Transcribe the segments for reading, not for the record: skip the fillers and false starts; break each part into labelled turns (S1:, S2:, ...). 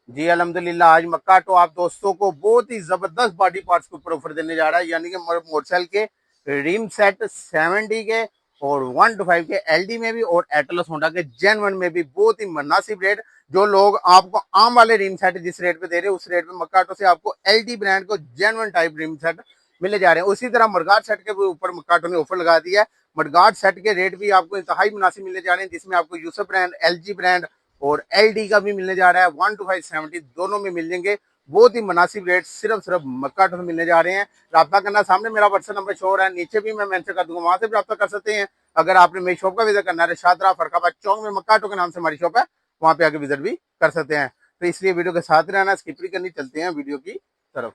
S1: जी अल्हम्दुलिल्लाह। आज मक्का तो आप दोस्तों को बहुत ही जबरदस्त बॉडी पार्ट्स के ऊपर ऑफर देने जा रहा है, यानी कि मोटरसाइकिल के रिम सेट 70 के और 125 के एलडी में भी और एटलस होंडा के जेन 1 में भी बहुत ही मुनासिब रेट। जो लोग आपको आम वाले रिम सेट जिस रेट पे दे रहे हैं उस रेट पे मक्काटो से आपको एलडी ब्रांड को जेन 1 टाइप रिम सेट मिले जा रहे हैं। उसी तरह मडगार्ड सेट के ऊपर मक्काटो ने ऑफर लगा दिया है। मडगार्ड सेट के रेट भी आपको इंतहाई मुनासिब मिलने जा रहे हैं, जिसमें आपको यूसुफ ब्रांड, एलजी ब्रांड और एलडी का भी मिलने जा रहा है। 12570 दोनों में मिल जाएंगे। बहुत ही मुनासिब रेट सिर्फ मक्काटो से मिलने जा रहे हैं। रब्ता करना, सामने मेरा व्हाट्सएप नंबर शो हो रहा है, नीचे भी मैं मेंशन कर दूंगा, वहां से भी रब्ता कर सकते हैं। अगर आपने मेरी शॉप का विजिट करना है, शादरा फरखाबाद चौक में मक्काटो के नाम से हमारी शॉप है, वहां पे आके विजिट भी कर सकते हैं। तो इसलिए वीडियो के साथ रहना, स्किप नहीं करनी। चलते हैं वीडियो की तरफ।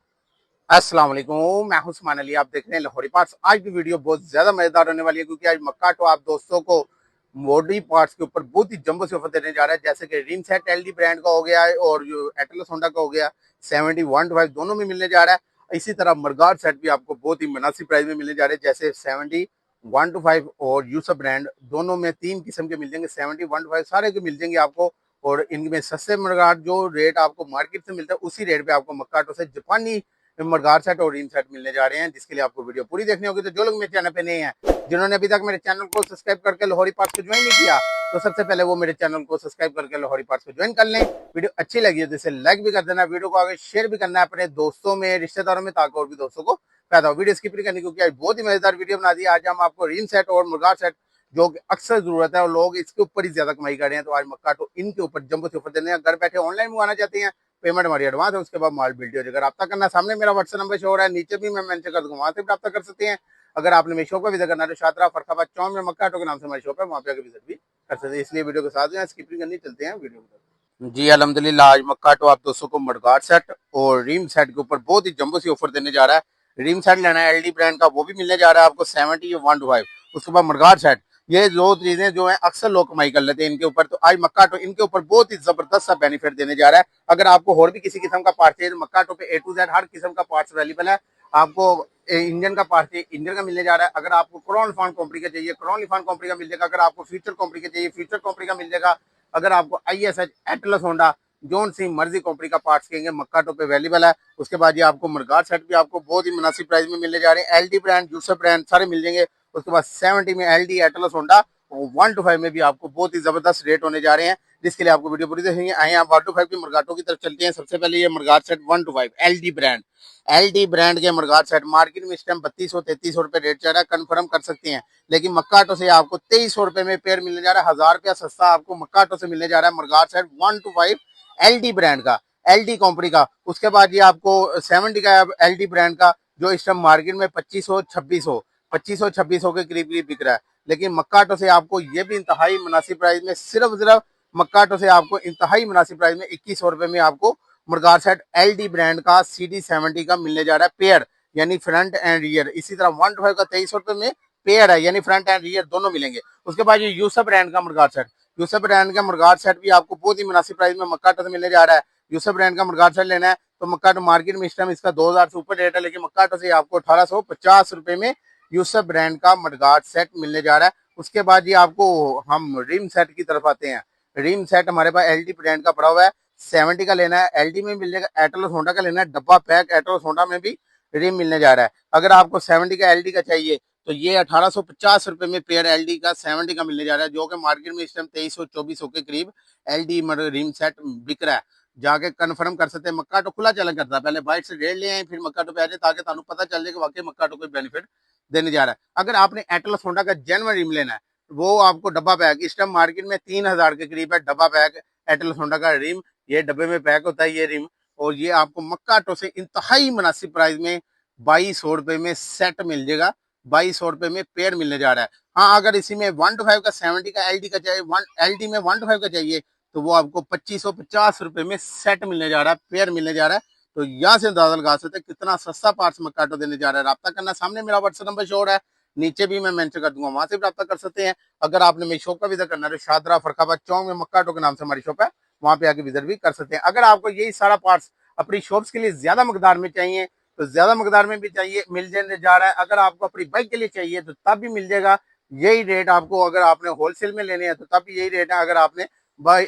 S1: अस्सलाम वालेकुम, मैं हूं उस्मान अली, आप देख रहे हैं लाहौरी पार्ट्स। आज की वीडियो बहुत ज्यादा मजेदार होने वाली है, क्योंकि आज मक्काटो आप दोस्तों को बॉडी पार्ट्स के ऊपर बहुत ही जंबो से ऑफर देने जा रहा है। जैसे कि रिम सेट एलडी ब्रांड का हो गया है और जो एटलस होंडा का हो गया 70 125 दोनों में मिलने जा रहा है। इसी तरह मरगार्ड सेट भी आपको बहुत ही मुनासिब प्राइस में मिलने जा रहे हैं। जैसे 70 125 और यूसुफ ब्रांड दोनों में तीन किस्म के मिल जाएंगे। 70 125 सारे के मिल जाएंगे आपको। और इनमें सस्ते मरगार्ड जो रेट आपको मार्केट से मिलता है उसी रेट पे आपको मक्काटो से जापानी मडगार्ड सेट और रिम सेट मिलने जा रहे हैं, जिसके लिए आपको वीडियो पूरी देखनी होगी। तो जो लोग मेरे चैनल पे नहीं है, जिन्होंने अभी तक मेरे चैनल को सब्सक्राइब करके लाहौरी पार्ट्स को ज्वाइन नहीं किया, तो सबसे पहले वो मेरे चैनल को सब्सक्राइब करके लाहौरी पार्ट्स को ज्वाइन कर लें। वीडियो अच्छी लगी है तो इसे लाइक भी कर देना, वीडियो को आगे शेयर भी करना है अपने दोस्तों में, रिश्तेदारों में, ताकि और भी दोस्तों को फायदा हो। वीडियो स्किप नहीं करनी, क्योंकि आज बहुत ही मजेदार वीडियो बना दी। आज हम आपको रिम सेट और मुर्गार सेट जो अक्सर जरूरत है और लोग इसके ऊपर ही ज्यादा कमाई कर रहे हैं, तो आज मक्काटो इनके ऊपर जंबो से ऊपर देने हैं। घर बैठे ऑनलाइन मंगाना चाहते हैं, पेमेंट हमारी एडवांस है, उसके बाद माल बिल्टी हो जाएगा। रब्ता करना, सामने मेरा व्हाट्सएप नंबर शो हो रहा है, नीचे भी मैं मेंशन कर दूंगा, वहां से भी रब्ता कर सकते हैं। अगर आपने मेरी शॉप का विजिट करना है तो शादरा फरखाबाद चौक में मक्काटो के नाम से हमारी शॉप है, वहां पे आकर विजिट भी कर सकते हैं। इसलिए वीडियो के साथ में स्किप नहीं करनी, चलते हैं वीडियो की। जी अल्हम्दुलिल्लाह। आज मक्काटो आप दोस्तों को मडगार्ड सेट और रिम सेट के ऊपर बहुत ही जंबो सी ऑफर देने जा रहा है। रिम सेट लेना है एलडी ब्रांड का, वो भी मिलने जा रहा है आपको 70 125। उसके बाद मडगार्ड सेट, ये दो चीजें जो है अक्सर लोग कमाई कर लेते हैं इनके ऊपर, तो आज मक्काटो इनके ऊपर बहुत ही जबरदस्त सा बेनिफिट देने जा रहा है। अगर आपको और भी किसी किस्म का पार्ट चाहिए तो मक्काटो पे ए टू जेड हर किस्म का पार्ट्स अवेलेबल है। आपको इंजन का पार्ट चाहिए, इंजन का मिलने जा रहा है। अगर आपको क्रॉन लिफान कंपनी का चाहिए, क्रॉन लिफान कंपनी का मिल जाएगा। अगर आपको फ्यूचर कंपनी का चाहिए, फ्यूचर कंपनी का मिल जाएगा। अगर आपको ISH एटलस होंडा जोन सी मर्जी कंपनी का पार्ट्स कहेंगे, मक्काटो पे अवेलेबल है। उसके बाद ये आपको मरगार्ड सेट भी आपको बहुत ही मुनासिब प्राइस में मिलने जा रहे हैं। एलडी ब्रांड, यूसुफ ब्रांड सारे मिल जाएंगे। उसके बाद 70 में एलडी एटलस होंडा, 125 में भी आपको बहुत ही जबरदस्त रेट होने जा रहे हैं, जिसके लिए आपको वीडियो पूरी देखेंगे। आइए आप 125 की मरगाटो की तरफ चलते हैं। सबसे पहले ये मरगाट set 125 LD brand, LD brand के मरगाट सेट मार्केट में इस टाइम 3200 रुपए रेट चल रहा है, कंफर्म कर सकते हैं। लेकिन मक्काटो से आपको 2300 रुपए में पेयर मिलने जा रहा है। 1000 रुपया सस्ता आपको मक्काटो से मिलने जा रहा है मरगाट सेट 125 एलडी ब्रांड का, एलडी कंपनी का। उसके बाद ये आपको 70 का एलडी ब्रांड का, जो इस टाइम मार्केट में 2500 के करीब करीब बिक रहा है। लेकिन मक्काटो से आपको ये भी इंतहाई मुनासिब प्राइस में, सिर्फ मक्काटो से आपको इंतहाई मुनासिब प्राइस में 2100 रुपए में आपको मुर्गार सेट एलडी ब्रांड का CD70 का मिलने जा रहा है पेयर, यानी फ्रंट एंड रियर। इसी तरह 125 का 2300 रुपए में पेयर है, यानी फ्रंट एंड रियर दोनों मिलेंगे। उसके बाद ये यूसुफ ब्रांड का मुर्गार सेट, यूसुफ ब्रांड का मुर्गार सेट भी आपको बहुत ही मुनासिब प्राइस में मक्काटो से मिलने जा रहा है। यूसुफ ब्रांड का मुर्गार सेट लेना है तो मक्काटो मार्केट में इस टाइम इसका 2000 से ऊपर रेट है, लेकिन मक्काटो से आपको 1850 रुपए में यूसुफ ब्रांड का मडगार्ड सेट मिलने जा रहा है। उसके बाद ये आपको हम रिम सेट की तरफ आते हैं। रिम सेट हमारे पास एलडी ब्रांड का पड़ा हुआ है। 70 का लेना है, एलडी में मिल जाएगा। एटलस होंडा का लेना है, डब्बा पैक एटलस होंडा में भी रिम मिलने जा रहा है। अगर आपको 70 का एलडी का चाहिए तो ये 1850 रुपए में पेयर एलडी का 70 का मिलने जा रहा है, जो कि मार्केट में इस टाइम 2300 के करीब एलडी रिम सेट बिक रहा है। जाके कंफर्म कर सकते हैं। मक्काटो खुला चलन करता है, पहले बाइट से रेट ले आए, फिर मक्काटो पे आ जाए, ताकि ਤੁਹਾਨੂੰ पता चल जाए कि वाकई मक्काटो कोई बेनिफिट देने जा रहा है। अगर आपने एटलस होंडा का जेन्युइन रिम लेना है, वो आपको डब्बा पैक इस टाइम मार्केट में 3000 के करीब है डब्बा पैक एटलस होंडा का रिम। ये डब्बे में पैक होता है ये रिम, और ये आपको मक्काटो से इंतहाई मुनासिब प्राइस में 2200 रुपए में सेट मिल जाएगा। 2200 रुपए में पेयर मिलने जा रहा है। हाँ, अगर इसी में 125 का 70 का एलडी का चाहिए, एलडी में 125 का चाहिए, तो वो आपको 2550 रुपए में सेट मिलने जा रहा है, पेयर मिलने जा रहा है। तो यहाँ से अंदाजा लगा सकते हैं कितना सस्ता पार्ट्स मक्काटो देने जा रहा है। रब्ता करना, सामने मेरा व्हाट्सएप नंबर शो हो रहा है, नीचे भी मैं मेंशन कर दूंगा, वहां से भी रब्ता कर सकते हैं। अगर आपने मेरी शॉप का विजिट करना है तो शादरा फरखाबाद चौक में मक्काटो के नाम से हमारी शॉप है, वहां पे आके विजिट भी कर सकते हैं। अगर आपको यही सारा पार्ट्स अपनी शॉप्स के लिए ज्यादा मकदार में चाहिए तो ज्यादा मकदार में भी चाहिए, मिल जाने जा रहा है। अगर आपको अपनी बाइक के लिए चाहिए तो तब भी मिल जाएगा यही रेट आपको। अगर आपने होलसेल में लेने हैं तो तब भी यही रेट है, अगर आपने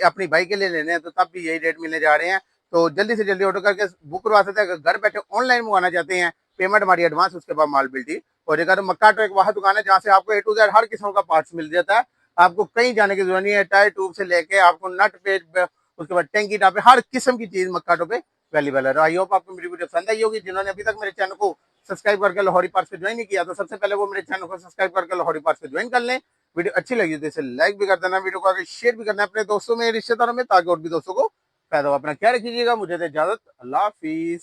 S1: अपनी बाइक के लिए लेने हैं तो तब भी यही रेट मिलने जा रहे हैं। तो जल्दी से जल्दी ऑर्डर करके बुक करवा सकते हैं। अगर घर बैठे ऑनलाइन मंगाना चाहते हैं, पेमेंट हमारी एडवांस, उसके बाद माल बिल्टी। और अगर मक्का ऑटो एक वहां दुकान है जहाँ से आपको ए टू जेड हर किस्म का पार्ट्स मिल जाता है, आपको कहीं जाने की जरूरत नहीं है। टायर ट्यूब से लेके आपको नट पेज, उसके बाद टैंकी टापे, हर किस्म की चीज मक्का ऑटो पे अवेलेबल है। आई होप आपको मेरी वीडियो पसंद आई होगी। जिन्होंने अभी तक मेरे चैनल को सब्सक्राइब करके लाहौरी पार्ट्स को ज्वाइन नहीं किया, तो सबसे पहले वो मेरे चैनल को सब्सक्राइब करके लाहौरी पार्ट्स को ज्वाइन कर लें। वीडियो अच्छी लगी तो इसे लाइक भी कर देना, वीडियो को आगे शेयर भी करना अपने दोस्तों में, रिश्तेदारों में, ताकि और भी दोस्तों को फायदा हो। अपना ख्याल रखिएगा। मुझे दे इजाजत। अल्लाह हाफिज।